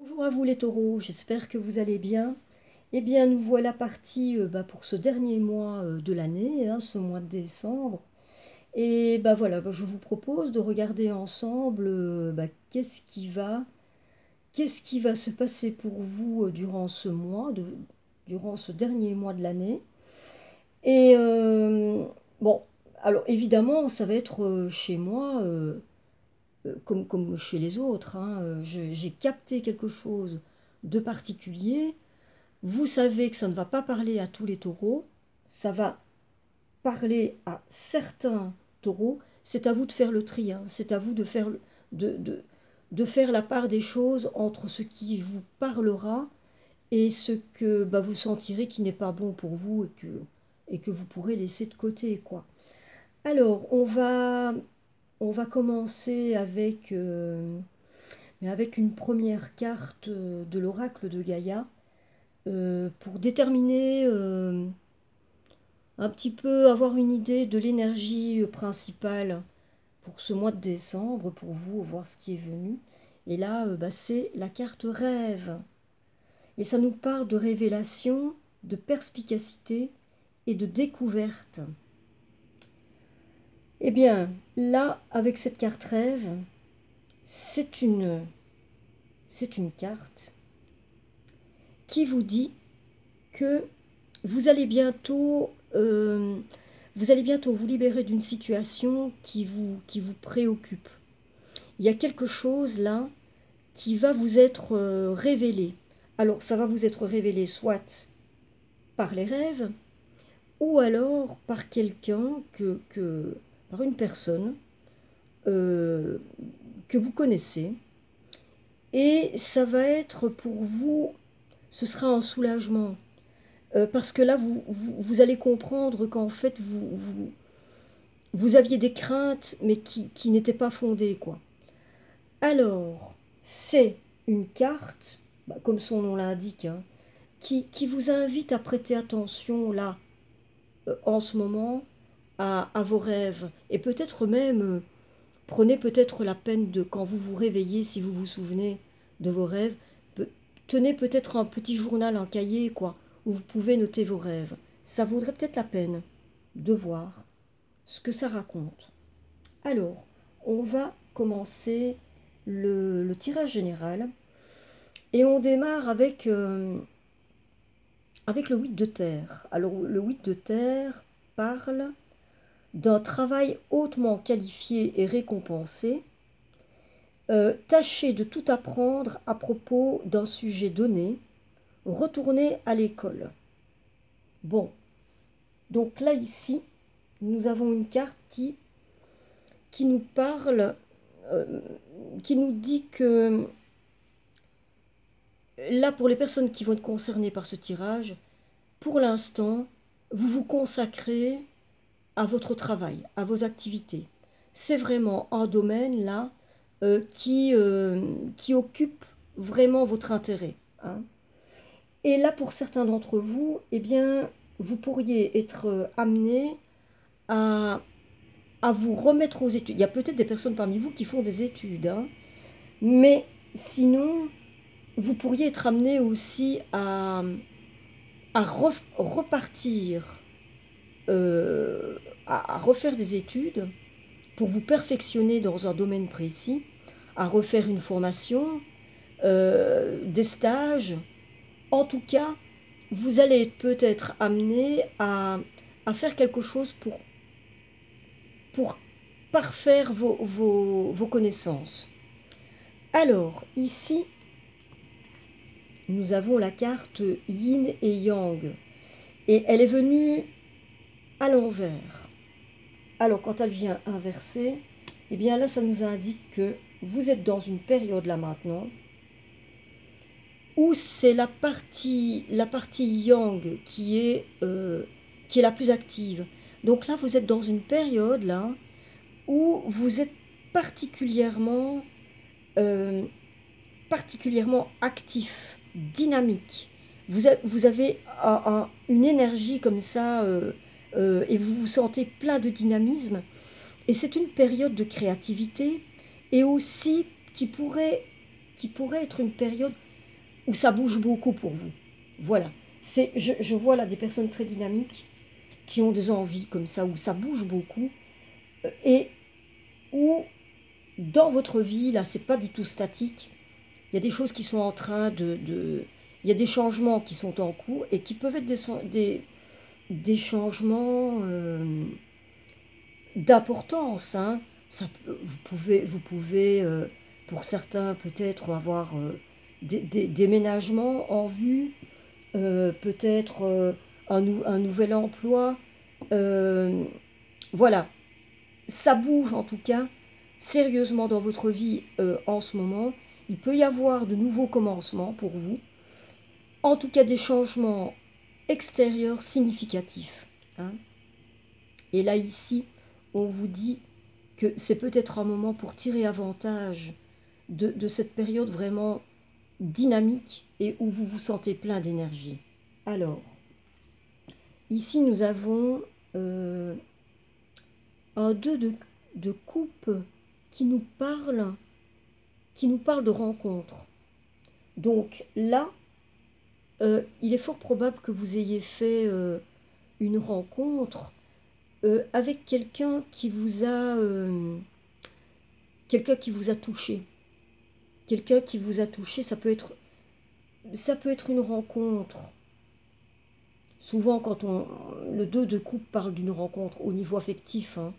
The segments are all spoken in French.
Bonjour à vous les taureaux, j'espère que vous allez bien. Eh bien, nous voilà partis pour ce dernier mois de l'année, hein, ce mois de décembre. Et voilà, je vous propose de regarder ensemble qu'est-ce qui va se passer pour vous durant ce mois, durant ce dernier mois de l'année. Et bon, alors évidemment, ça va être chez moi comme chez les autres, hein. J'ai capté quelque chose de particulier. Vous savez que ça ne va pas parler à tous les taureaux, ça va parler à certains taureaux. C'est à vous de faire le tri, hein. C'est à vous de faire, de, de, de faire la part des choses entre ce qui vous parlera et ce que vous sentirez qui n'est pas bon pour vous et que vous pourrez laisser de côté, quoi. Alors, on va commencer avec une première carte de l'oracle de Gaïa pour déterminer un petit peu, avoir une idée de l'énergie principale pour ce mois de décembre, pour vous, voir ce qui est venu. Et là, c'est la carte rêve. Et ça nous parle de révélation, de perspicacité et de découverte. Eh bien, là, avec cette carte rêve, c'est une, c'est une carte qui vous dit que vous allez bientôt, euh, vous allez bientôt vous libérer d'une situation qui vous préoccupe. Il y a quelque chose là qui va vous être révélé. Alors, ça va vous être révélé soit par les rêves, ou alors par quelqu'un par une personne euh, que vous connaissez. Et ça va être pour vous, ce sera un soulagement. Parce que là, vous allez comprendre qu'en fait, vous aviez des craintes, mais qui n'étaient pas fondées, quoi. Alors, c'est une carte, comme son nom l'indique, hein, qui vous invite à prêter attention, là, en ce moment, à vos rêves. Et peut-être même, prenez peut-être la peine de, quand vous vous réveillez, si vous vous souvenez de vos rêves, tenez peut-être un petit journal, un cahier, quoi, où vous pouvez noter vos rêves. Ça vaudrait peut-être la peine de voir ce que ça raconte. Alors, on va commencer le tirage général et on démarre avec le 8 de terre. Alors, le 8 de terre parle d'un travail hautement qualifié et récompensé. Tâchez de tout apprendre à propos d'un sujet donné. Retournez à l'école. Bon, donc là ici, nous avons une carte qui nous parle, euh, qui nous dit que là, pour les personnes qui vont être concernées par ce tirage, pour l'instant, vous vous consacrez à votre travail, à vos activités. C'est vraiment un domaine là qui occupe vraiment votre intérêt, hein. Et là, pour certains d'entre vous, eh bien, vous pourriez être amené à, à vous remettre aux études. Il y a peut-être des personnes parmi vous qui font des études, hein, mais sinon, vous pourriez être amené aussi à repartir, à refaire des études pour vous perfectionner dans un domaine précis, à refaire une formation, des stages. En tout cas, vous allez peut-être amené à faire quelque chose pour parfaire vos connaissances. Alors, ici, nous avons la carte Yin et Yang. Et elle est venue à l'envers. Alors, quand elle vient inversée, eh bien là, ça nous indique que vous êtes dans une période là maintenant où c'est la partie yang qui est la plus active. Donc là, vous êtes dans une période là où vous êtes particulièrement, euh, particulièrement actif, dynamique. Vous avez une énergie comme ça et vous vous sentez plein de dynamisme. Et c'est une période de créativité et aussi qui pourrait être une période où ça bouge beaucoup pour vous. Voilà. Je vois là des personnes très dynamiques qui ont des envies comme ça, où ça bouge beaucoup, et où dans votre vie, là, c'est pas du tout statique. Il y a des choses qui sont en train il y a des changements qui sont en cours et qui peuvent être des changements d'importance. Hein. Vous pouvez pour certains, peut-être avoir des déménagements en vue, peut-être un nouvel emploi. Euh, voilà, ça bouge en tout cas sérieusement dans votre vie en ce moment. Il peut y avoir de nouveaux commencements pour vous, en tout cas des changements extérieurs significatifs. Hein. Et là ici, on vous dit que c'est peut-être un moment pour tirer avantage de cette période vraiment dynamique et où vous vous sentez plein d'énergie. Alors, ici nous avons un 2 de coupe qui nous parle de rencontre. Donc là, il est fort probable que vous ayez fait une rencontre avec quelqu'un qui vous a touché. Quelqu'un qui vous a touché, ça peut être une rencontre. Souvent, quand le 2 de coupe parle d'une rencontre au niveau affectif, hein,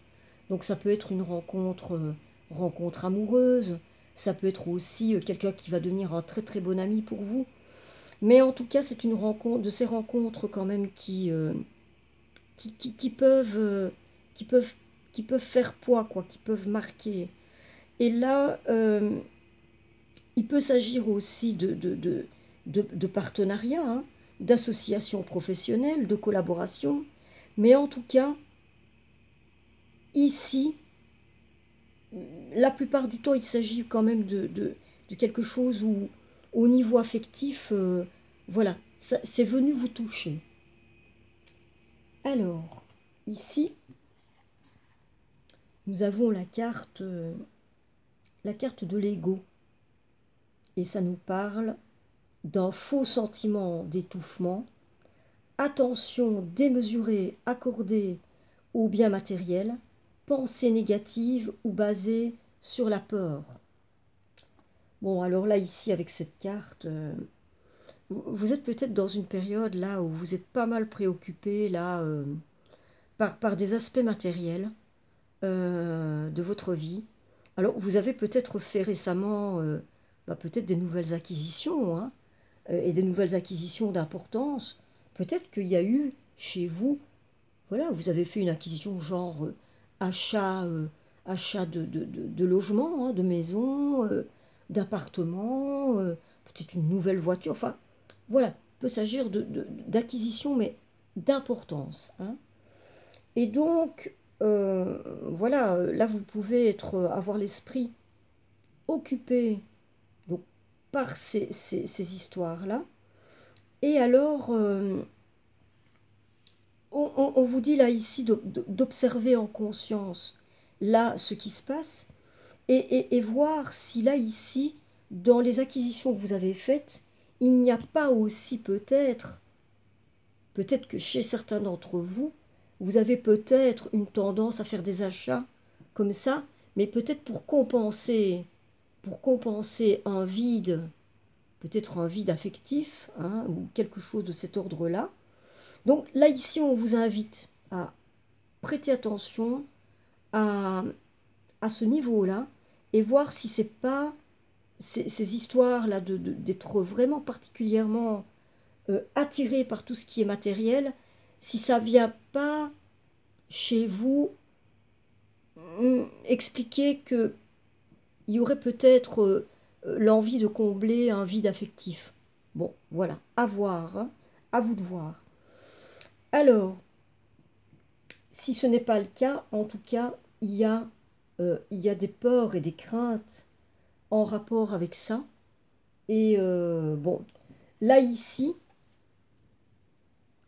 donc ça peut être une rencontre amoureuse, ça peut être aussi quelqu'un qui va devenir un très très bon ami pour vous. Mais en tout cas, c'est une rencontre, de ces rencontres quand même qui peuvent, qui peuvent, qui peuvent faire poids, quoi, qui peuvent marquer. Et là, il peut s'agir aussi de partenariats, hein, d'associations professionnelles, de collaboration. Mais en tout cas, ici, la plupart du temps, il s'agit quand même de quelque chose où, au niveau affectif, voilà, c'est venu vous toucher. Alors, ici, nous avons la carte de l'ego. Et ça nous parle d'un faux sentiment d'étouffement, attention démesurée accordée aux biens matériels, pensée négative ou basée sur la peur. Bon, alors là, ici, avec cette carte, vous êtes peut-être dans une période là où vous êtes pas mal préoccupé là, par des aspects matériels de votre vie. Alors, vous avez peut-être fait récemment peut-être des nouvelles acquisitions, hein, et des nouvelles acquisitions d'importance. Peut-être qu'il y a eu chez vous, voilà, vous avez fait une acquisition genre achat, achat de logement, hein, de maison, d'appartement, peut-être une nouvelle voiture. Enfin, voilà, il peut s'agir d'acquisition, mais d'importance. Hein. Et donc, voilà, là, vous pouvez avoir l'esprit occupé donc, par ces histoires-là. Et alors, on vous dit là ici d'observer en conscience là ce qui se passe et voir si là ici, dans les acquisitions que vous avez faites, il n'y a pas aussi peut-être que chez certains d'entre vous, vous avez peut-être une tendance à faire des achats comme ça, mais peut-être pour compenser un vide, peut-être un vide affectif, hein, ou quelque chose de cet ordre-là. Donc là, ici, on vous invite à prêter attention à, à ce niveau-là et voir si c'est pas ces histoires-là d'être vraiment particulièrement attiré par tout ce qui est matériel, si ça vient pas chez vous expliquer que il y aurait peut-être l'envie de combler un vide affectif. Bon, voilà, à voir, hein, à vous de voir. Alors, si ce n'est pas le cas, en tout cas, il y a des peurs et des craintes en rapport avec ça. Et bon, là ici,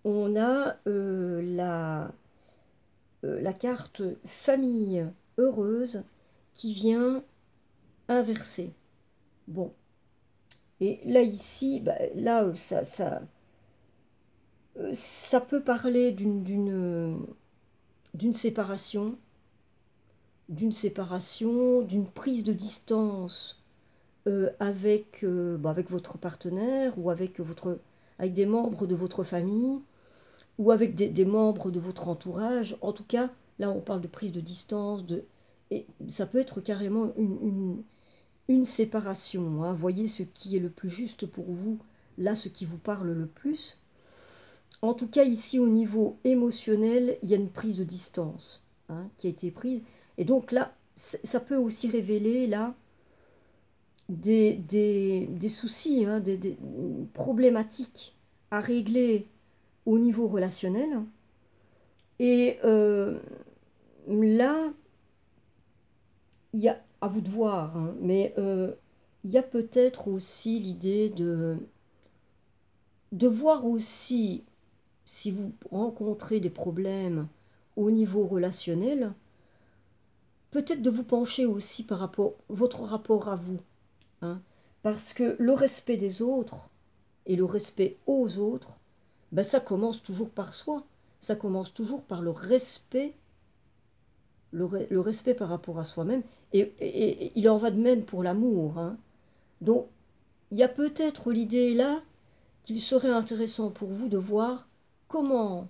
on a la carte famille heureuse qui vient inverser. Bon, Et là, ici, bah, là, ça peut parler d'une séparation, d'une prise de distance avec votre partenaire ou avec des membres de votre famille ou avec des membres de votre entourage. En tout cas, là, on parle de prise de distance, et ça peut être carrément une séparation. Hein. Voyez ce qui est le plus juste pour vous, là, ce qui vous parle le plus. En tout cas, ici, au niveau émotionnel, il y a une prise de distance hein, qui a été prise. Et donc là, ça peut aussi révéler, là, des soucis, hein, des problématiques à régler au niveau relationnel. Et là, il y a, à vous de voir, hein, mais il y a peut-être aussi l'idée de voir aussi, si vous rencontrez des problèmes au niveau relationnel, peut-être de vous pencher aussi par rapport votre rapport à vous. Hein, parce que le respect des autres et le respect aux autres, ben ça commence toujours par soi. Ça commence toujours par le respect, le respect par rapport à soi-même. Et il en va de même pour l'amour. Hein. Donc, il y a peut-être l'idée là qu'il serait intéressant pour vous de voir comment,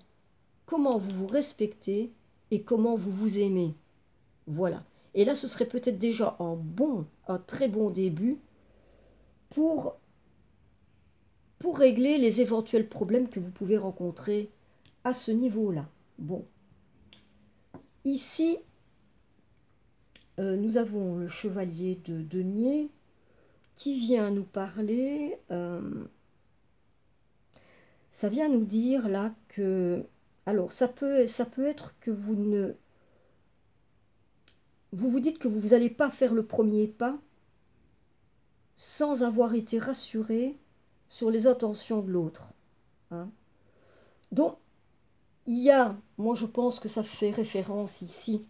comment vous vous respectez et comment vous vous aimez. Voilà. Et là, ce serait peut-être déjà un très bon début pour régler les éventuels problèmes que vous pouvez rencontrer à ce niveau-là. Bon. Ici, nous avons le chevalier de denier qui vient nous parler. Ça vient nous dire là que... Alors, ça peut être que vous vous dites que vous n'allez pas faire le premier pas sans avoir été rassuré sur les intentions de l'autre. Hein. Donc, il y a, moi je pense que ça fait référence ici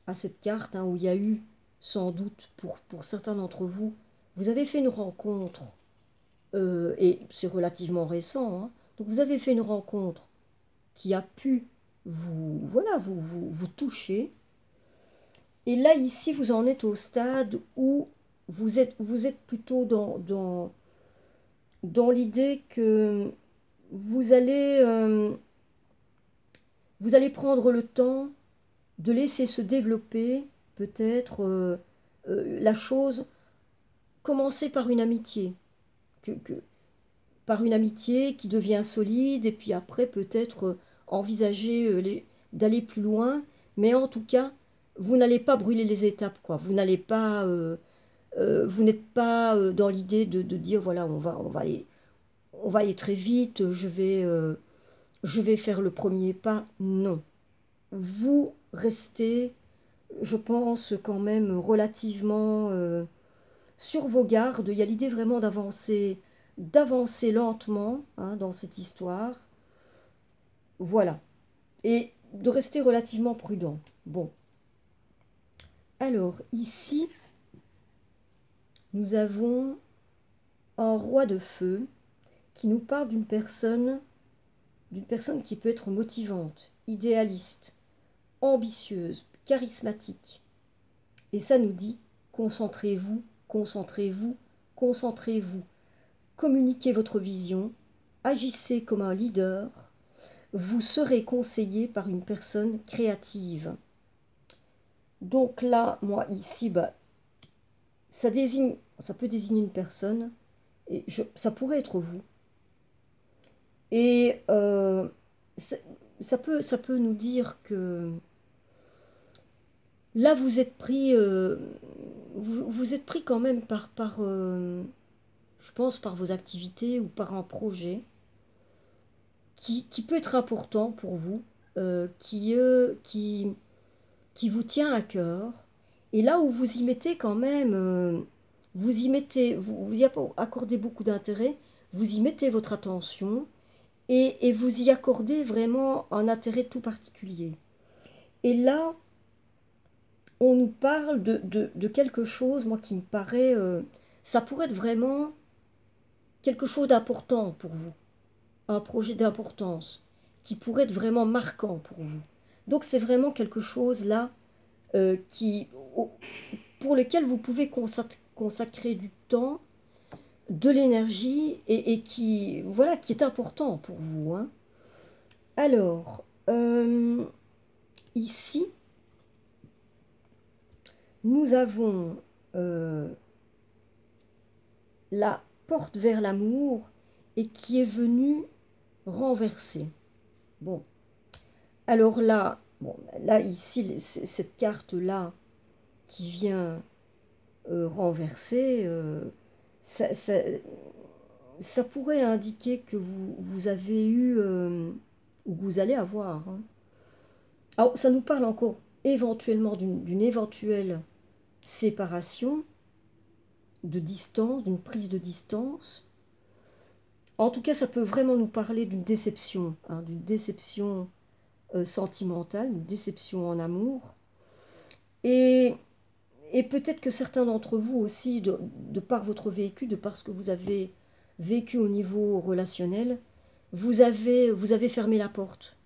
à cette carte hein, où il y a eu, sans doute pour certains d'entre vous, vous avez fait une rencontre, et c'est relativement récent, hein, donc vous avez fait une rencontre qui a pu vous toucher, et là ici vous en êtes au stade où vous êtes plutôt dans l'idée que vous allez, vous allez prendre le temps de laisser se développer peut-être la chose, commencer par une amitié, par une amitié qui devient solide, et puis après peut-être envisager d'aller plus loin, mais en tout cas, vous n'allez pas brûler les étapes, quoi. Vous n'allez pas, vous n'êtes pas dans l'idée de dire, voilà, on va aller très vite, je vais faire le premier pas. Non. Vous restez, je pense, quand même relativement sur vos gardes. Il y a l'idée vraiment d'avancer lentement hein, dans cette histoire. Voilà. Et de rester relativement prudent. Bon. Alors, ici, nous avons un roi de feu qui nous parle d'une personne qui peut être motivante, idéaliste, ambitieuse, charismatique. Et ça nous dit, concentrez-vous, concentrez-vous, concentrez-vous. Communiquez votre vision, agissez comme un leader. Vous serez conseillé par une personne créative. Donc là, moi ici, bah, ça peut désigner une personne, et ça pourrait être vous. Et ça peut nous dire que là, vous êtes pris, vous êtes pris quand même je pense, par vos activités ou par un projet qui peut être important pour vous, qui vous tient à cœur. Et là où vous y mettez quand même, vous y accordez beaucoup d'intérêt, vous y mettez votre attention et vous y accordez vraiment un intérêt tout particulier. Et là, on nous parle de quelque chose, moi, qui me paraît... ça pourrait être vraiment quelque chose d'important pour vous, un projet d'importance qui pourrait être vraiment marquant pour vous. Donc c'est vraiment quelque chose là qui, pour lequel vous pouvez consacrer du temps, de l'énergie et qui, voilà, qui est important pour vous, hein. Alors, ici, nous avons la porte vers l'amour et qui est venue renverser. Bon, alors là, bon, là ici, cette carte-là qui vient renverser, ça pourrait indiquer que vous avez eu, ou que vous allez avoir, hein. Alors, ça nous parle encore éventuellement d'une éventuelle séparation, de distance, d'une prise de distance. En tout cas, ça peut vraiment nous parler d'une déception, hein, d'une déception sentimentale, une déception en amour. Et peut-être que certains d'entre vous aussi, de par votre vécu, de par ce que vous avez vécu au niveau relationnel, vous avez fermé la porte.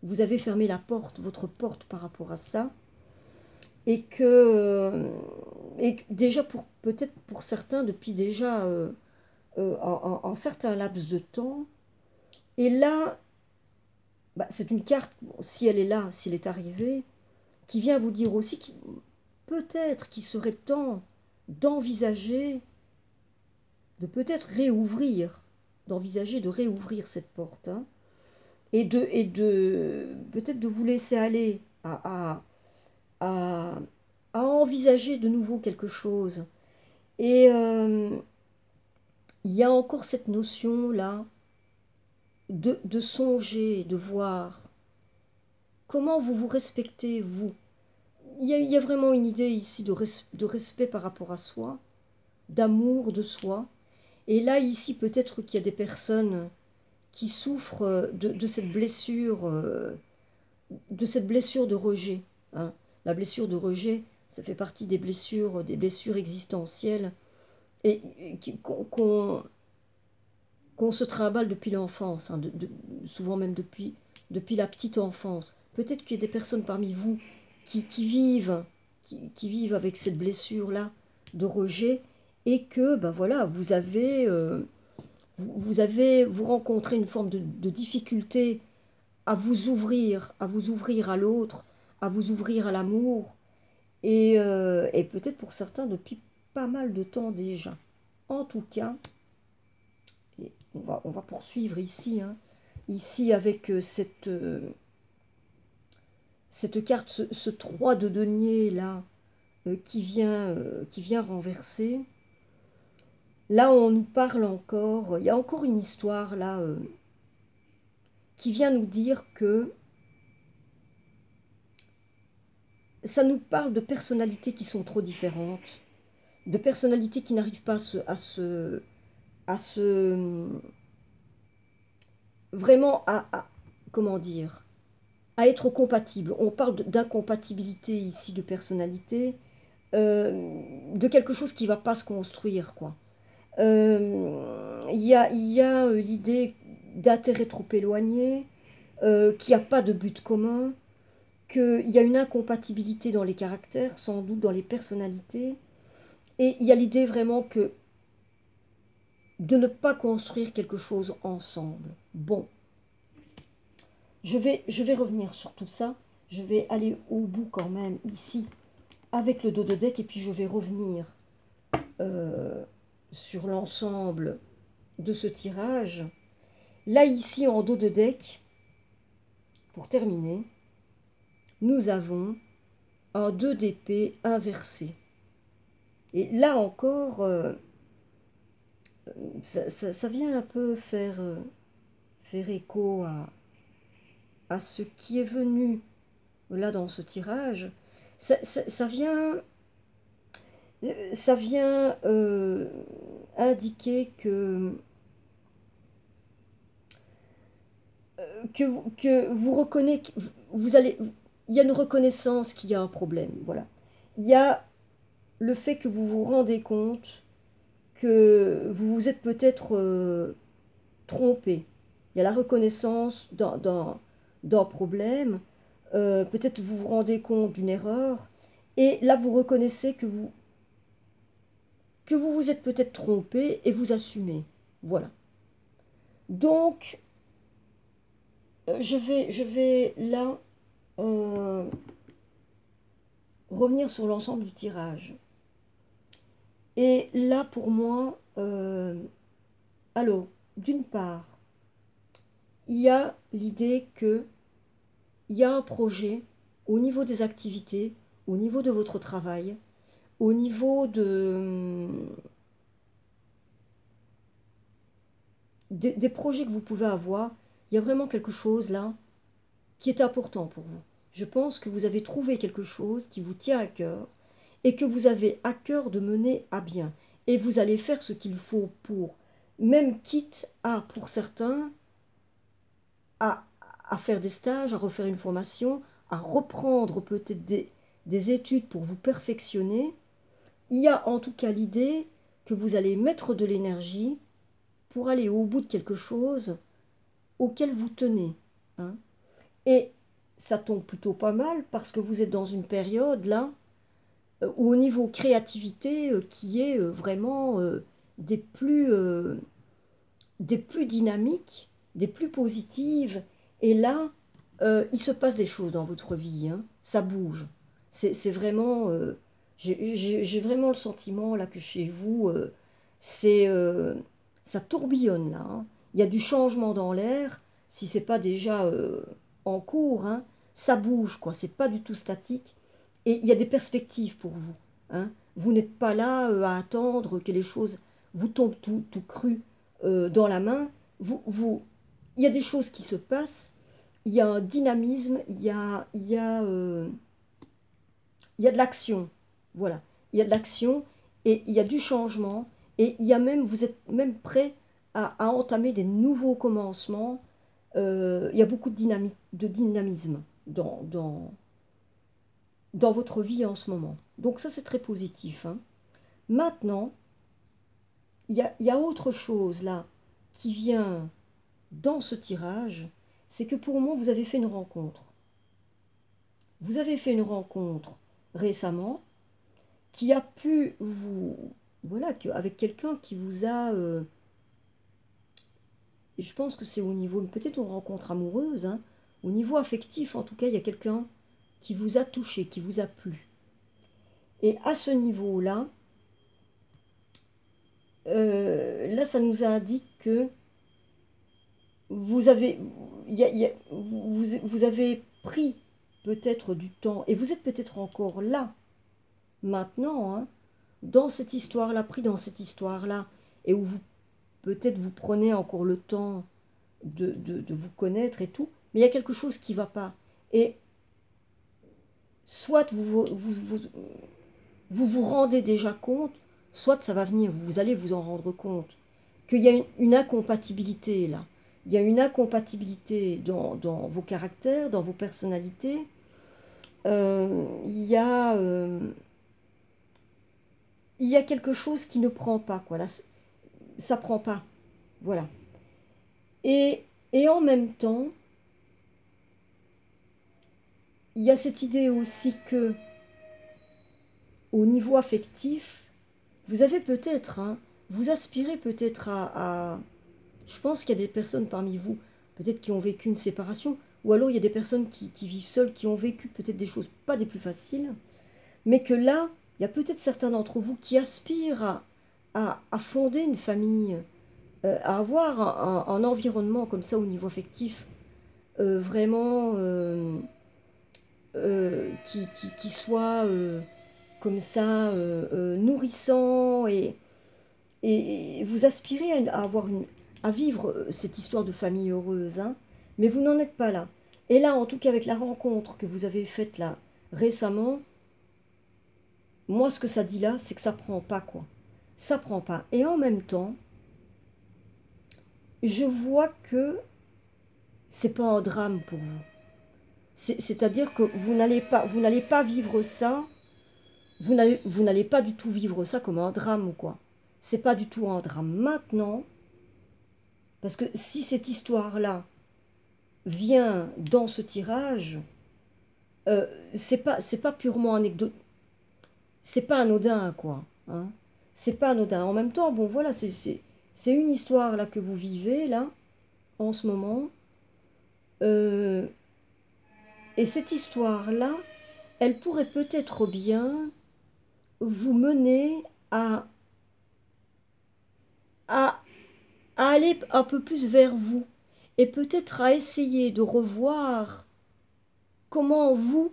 Vous avez fermé la porte, votre porte par rapport à ça. Et déjà, peut-être pour certains, depuis déjà en certains laps de temps. Et là, bah, c'est une carte, bon, si elle est là, s'il est arrivé, qui vient vous dire aussi qu'il peut-être qu'il serait temps d'envisager, de peut-être réouvrir, d'envisager de réouvrir cette porte, hein, et peut-être de vous laisser aller à envisager de nouveau quelque chose. Et il y a encore cette notion-là de songer, de voir comment vous vous respectez, vous. Il y a vraiment une idée ici de respect par rapport à soi, d'amour de soi. Et là, ici, peut-être qu'il y a des personnes qui souffrent de cette blessure, de rejet, hein. La blessure de rejet, ça fait partie des blessures existentielles et qu'on se trimballe depuis l'enfance, hein, souvent même depuis la petite enfance. Peut-être qu'il y a des personnes parmi vous qui vivent avec cette blessure-là de rejet et que, ben voilà, vous rencontrez une forme de difficulté à vous ouvrir à l'autre, à vous ouvrir à l'amour, et peut-être pour certains depuis pas mal de temps déjà. En tout cas, on va poursuivre ici, hein, ici avec cette carte, ce 3 de denier là, qui vient renverser. Là, on nous parle encore, il y a encore une histoire là, qui vient nous dire que ça nous parle de personnalités qui sont trop différentes, de personnalités qui n'arrivent pas vraiment comment dire, à être compatibles. On parle d'incompatibilité ici de personnalité, de quelque chose qui ne va pas se construire, quoi. Il y a l'idée d'intérêts trop éloignés, qu'il n'y a pas de but commun, qu'il y a une incompatibilité dans les caractères, sans doute dans les personnalités, et il y a l'idée vraiment que de ne pas construire quelque chose ensemble. Bon, je vais revenir sur tout ça, je vais aller au bout quand même ici avec le dos de deck, et puis je vais revenir sur l'ensemble de ce tirage. Là ici en dos de deck, pour terminer, nous avons un 2 d'épée inversé. Et là encore, ça vient un peu faire écho à ce qui est venu là dans ce tirage. Ça vient indiquer que vous reconnaissez, il y a une reconnaissance qu'il y a un problème, voilà. Il y a le fait que vous vous rendez compte que vous vous êtes peut-être trompé. Il y a la reconnaissance d'un problème, peut-être vous vous rendez compte d'une erreur, et là vous reconnaissez que vous vous êtes peut-être trompé et vous assumez. Voilà. Donc, je vais là revenir sur l'ensemble du tirage. Et là, pour moi, alors, d'une part, il y a l'idée que il y a un projet au niveau des activités, au niveau de votre travail, au niveau des projets que vous pouvez avoir. Il y a vraiment quelque chose là qui est important pour vous. Je pense que vous avez trouvé quelque chose qui vous tient à cœur et que vous avez à cœur de mener à bien. Et vous allez faire ce qu'il faut pour, même quitte à, pour certains, à, à faire des stages, à refaire une formation, à reprendre peut-être des études pour vous perfectionner. Il y a en tout cas l'idée que vous allez mettre de l'énergie pour aller au bout de quelque chose auquel vous tenez. Hein. Et ça tombe plutôt pas mal parce que vous êtes dans une période là où au niveau créativité qui est vraiment des plus dynamiques, des plus positives. Et là, il se passe des choses dans votre vie. Hein. Ça bouge. C'est vraiment... j'ai vraiment le sentiment là que chez vous, c'est ça tourbillonne là. Hein. Il y a du changement dans l'air, si c'est pas déjà en cours. Hein. Ça bouge, quoi. C'est pas du tout statique. Et il y a des perspectives pour vous. Hein. Vous n'êtes pas là à attendre que les choses vous tombent tout cru dans la main. Il y a des choses qui se passent. Il y a un dynamisme. Il y a de l'action. Voilà. Il y a de l'action et il y a du changement. Et il y a même, vous êtes même prêt à entamer des nouveaux commencements. Il y a beaucoup de dynamisme dans votre vie en ce moment. Donc ça, c'est très positif. Hein. Maintenant, il y a autre chose là qui vient dans ce tirage, c'est que pour moi, vous avez fait une rencontre. Vous avez fait une rencontre récemment qui a pu vous... Voilà, avec quelqu'un qui vous a... et je pense que c'est au niveau... Peut-être une rencontre amoureuse, hein, au niveau affectif, en tout cas, il y a quelqu'un qui vous a touché, qui vous a plu. Et à ce niveau-là, là, ça nous indique que vous avez, vous avez pris peut-être du temps, et vous êtes peut-être encore là, maintenant, hein, dans cette histoire-là, pris dans cette histoire-là, et où vous peut-être vous prenez encore le temps de vous connaître et tout, mais il y a quelque chose qui ne va pas. Et soit vous vous rendez déjà compte, soit ça va venir, vous allez vous en rendre compte, qu'il y a une incompatibilité là. Il y a une incompatibilité dans vos caractères, dans vos personnalités. Il y a quelque chose qui ne prend pas, quoi. Là, ça prend pas. Voilà. Et en même temps, il y a cette idée aussi que, au niveau affectif, vous avez peut-être, hein, vous aspirez peut-être je pense qu'il y a des personnes parmi vous, peut-être qui ont vécu une séparation, ou alors il y a des personnes qui vivent seules, qui ont vécu peut-être des choses pas des plus faciles, mais que là, il y a peut-être certains d'entre vous qui aspirent à fonder une famille, à avoir un environnement comme ça au niveau affectif, vraiment qui soit comme ça nourrissant, et vous aspirez à avoir à vivre cette histoire de famille heureuse, hein, mais vous n'en êtes pas là. Et là, en tout cas, avec la rencontre que vous avez faite là récemment, moi, ce que ça dit là, c'est que ça prend pas, quoi. Ça prend pas. Et en même temps, je vois que c'est pas un drame pour vous. C'est-à-dire que vous n'allez pas vivre ça, vous n'allez pas du tout vivre ça comme un drame ou quoi. c'est pas du tout un drame maintenant, parce que si cette histoire-là vient dans ce tirage, c'est pas purement anecdotique, c'est pas anodin, quoi. Hein. C'est pas anodin. En même temps, bon, voilà, c'est une histoire là que vous vivez là en ce moment. Euh, et cette histoire-là, elle pourrait peut-être bien vous mener à, à aller un peu plus vers vous et peut-être à essayer de revoir comment vous,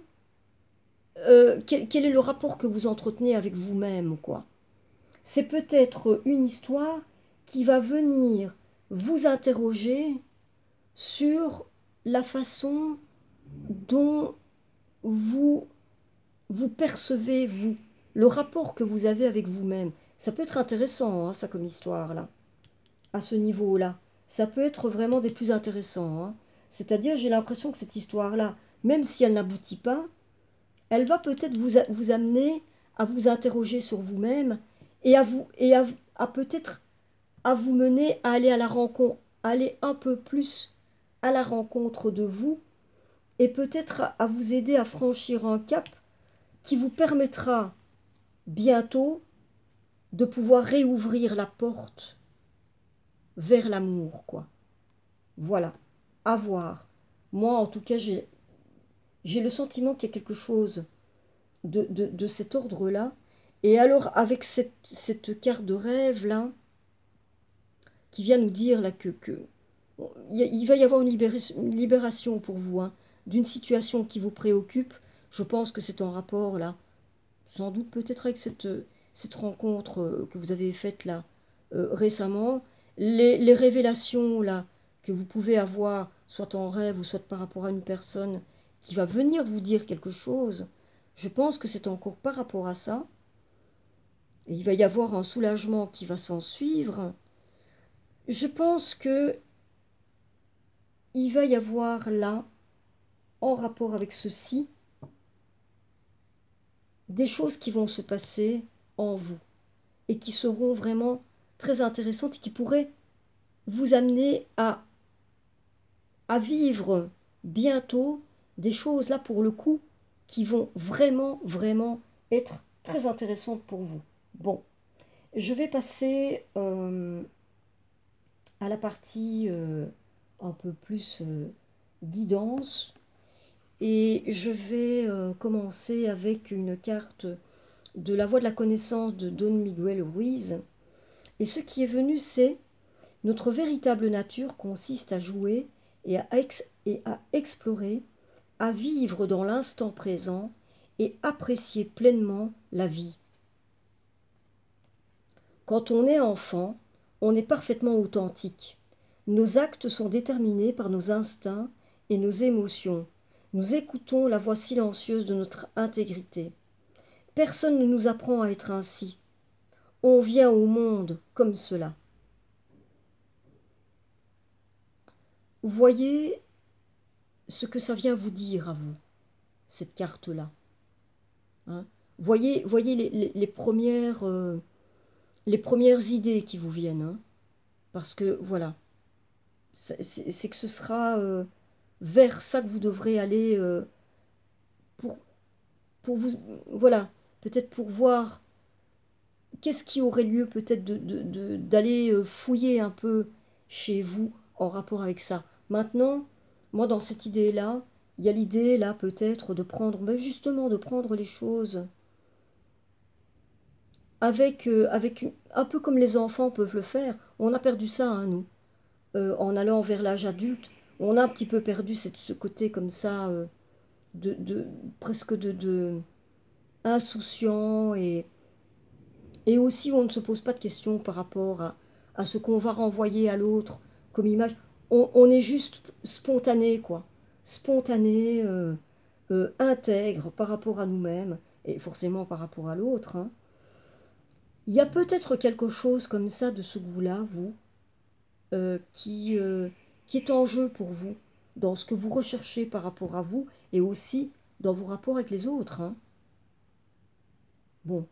quel est le rapport que vous entretenez avec vous-même, quoi. C'est peut-être une histoire qui va venir vous interroger sur la façon dont vous vous percevez, vous, le rapport que vous avez avec vous-même. Ça peut être intéressant, hein, ça, comme histoire, là, à ce niveau-là. Ça peut être vraiment des plus intéressants. Hein. C'est-à-dire, j'ai l'impression que cette histoire-là, même si elle n'aboutit pas, elle va peut-être vous amener à vous interroger sur vous-même et à peut-être à vous mener à aller à la rencontre, aller un peu plus à la rencontre de vous et peut-être à vous aider à franchir un cap qui vous permettra bientôt de pouvoir réouvrir la porte vers l'amour, quoi. Voilà, à voir. Moi, en tout cas, j'ai le sentiment qu'il y a quelque chose de cet ordre-là. Et alors, avec cette carte de rêve, là, qui vient nous dire là que il va y avoir une libération pour vous, hein, d'une situation qui vous préoccupe. Je pense que c'est en rapport, là, sans doute peut-être avec cette rencontre que vous avez faite, là, récemment. Les révélations, là, que vous pouvez avoir, soit en rêve ou soit par rapport à une personne qui va venir vous dire quelque chose, je pense que c'est encore par rapport à ça. Et il va y avoir un soulagement qui va s'en suivre. Je pense que il va y avoir là, en rapport avec ceci, des choses qui vont se passer en vous et qui seront vraiment très intéressantes et qui pourraient vous amener à vivre bientôt des choses là pour le coup qui vont vraiment, vraiment être très intéressantes pour vous. Bon, je vais passer à la partie un peu plus guidance. Et je vais commencer avec une carte de la voie de la connaissance de Don Miguel Ruiz. Et ce qui est venu, c'est notre véritable nature consiste à jouer et à explorer, à vivre dans l'instant présent et apprécier pleinement la vie. Quand on est enfant, on est parfaitement authentique. Nos actes sont déterminés par nos instincts et nos émotions. Nous écoutons la voix silencieuse de notre intégrité. Personne ne nous apprend à être ainsi. On vient au monde comme cela. Voyez ce que ça vient vous dire à vous, cette carte-là. Hein, voyez les premières idées qui vous viennent. Hein, parce que, voilà, c'est que ce sera vers ça que vous devrez aller pour, pour vous, voilà, peut-être pour voir qu'est-ce qui aurait lieu peut-être d'aller fouiller un peu chez vous en rapport avec ça. Maintenant, moi dans cette idée-là, il y a l'idée là peut-être de prendre, ben justement de prendre les choses avec un peu comme les enfants peuvent le faire. On a perdu ça, hein, nous, en allant vers l'âge adulte. On a un petit peu perdu ce côté comme ça, de presque de insouciant et aussi on ne se pose pas de questions par rapport à ce qu'on va renvoyer à l'autre comme image. On est juste spontané, quoi. Spontané, intègre par rapport à nous-mêmes et forcément par rapport à l'autre. Hein. Il y a peut-être quelque chose comme ça de ce goût-là, vous, euh, qui, euh, qui est en jeu pour vous, dans ce que vous recherchez par rapport à vous et aussi dans vos rapports avec les autres. Hein. Bon,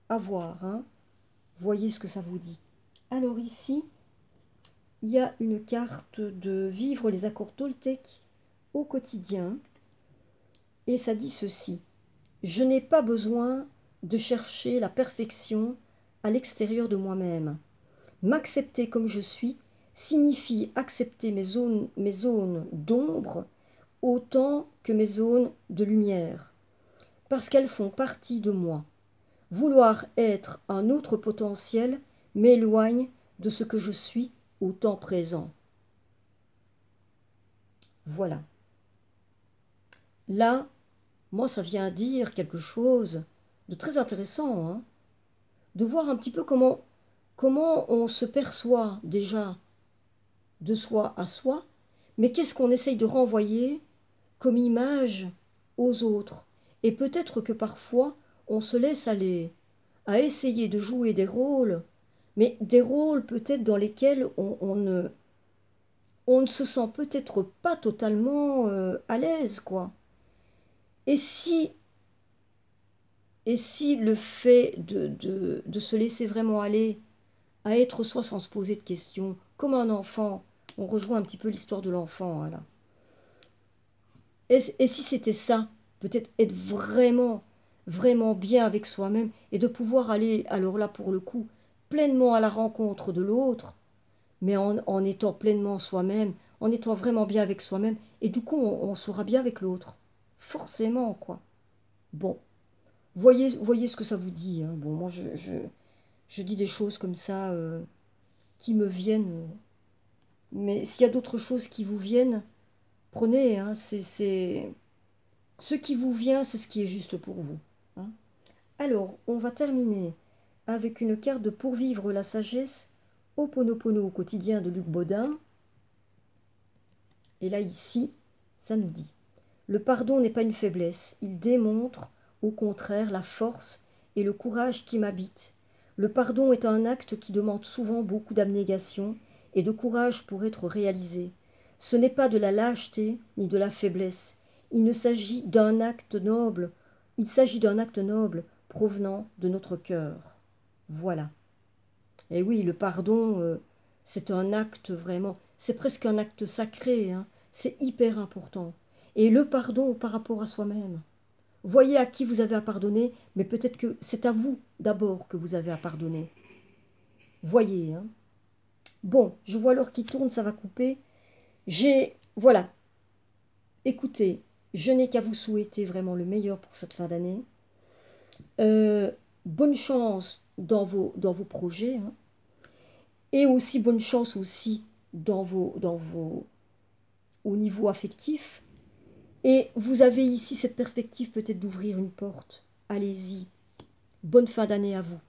à voir. Hein. Voyez ce que ça vous dit. Alors ici, il y a une carte de vivre les accords toltèques au quotidien. Et ça dit ceci. Je n'ai pas besoin de chercher la perfection à l'extérieur de moi-même. M'accepter comme je suis signifie accepter mes zones d'ombre autant que mes zones de lumière, parce qu'elles font partie de moi. Vouloir être un autre potentiel m'éloigne de ce que je suis au temps présent. Voilà. Là, moi, ça vient dire quelque chose de très intéressant, hein, de voir un petit peu comment on se perçoit déjà de soi à soi, mais qu'est-ce qu'on essaye de renvoyer comme image aux autres. Et peut-être que parfois, on se laisse aller à essayer de jouer des rôles, mais des rôles peut-être dans lesquels on ne se sent peut-être pas totalement à l'aise, quoi. Et si le fait de se laisser vraiment aller à être soi sans se poser de questions, comme un enfant, on rejoint un petit peu l'histoire de l'enfant, hein, là. Et si c'était ça, peut-être être vraiment, vraiment bien avec soi-même et de pouvoir aller, alors là pour le coup, pleinement à la rencontre de l'autre, mais en étant pleinement soi-même, en étant vraiment bien avec soi-même, et du coup on sera bien avec l'autre. Forcément, quoi. Bon, voyez ce que ça vous dit, hein. Bon, moi je dis des choses comme ça qui me viennent, mais s'il y a d'autres choses qui vous viennent, prenez, hein, ce qui vous vient, c'est ce qui est juste pour vous, hein. Alors, on va terminer avec une carte de Pourvivre la sagesse, Ho'oponopono au quotidien de Luc Baudin. Et là, ici, ça nous dit: le pardon n'est pas une faiblesse, il démontre, au contraire, la force et le courage qui m'habitent. Le pardon est un acte qui demande souvent beaucoup d'abnégation et de courage pour être réalisé. Ce n'est pas de la lâcheté ni de la faiblesse. Il s'agit d'un acte noble provenant de notre cœur. Voilà. Et oui, le pardon, c'est un acte vraiment, c'est presque un acte sacré, hein. C'est hyper important. Et le pardon par rapport à soi-même. Voyez à qui vous avez à pardonner, mais peut-être que c'est à vous d'abord que vous avez à pardonner. Voyez, hein. Bon, je vois l'heure qui tourne, ça va couper. Voilà. Écoutez, je n'ai qu'à vous souhaiter vraiment le meilleur pour cette fin d'année. Bonne chance dans vos projets, hein. Et aussi bonne chance aussi au niveau affectif. Et vous avez ici cette perspective peut-être d'ouvrir une porte. Allez-y. Bonne fin d'année à vous.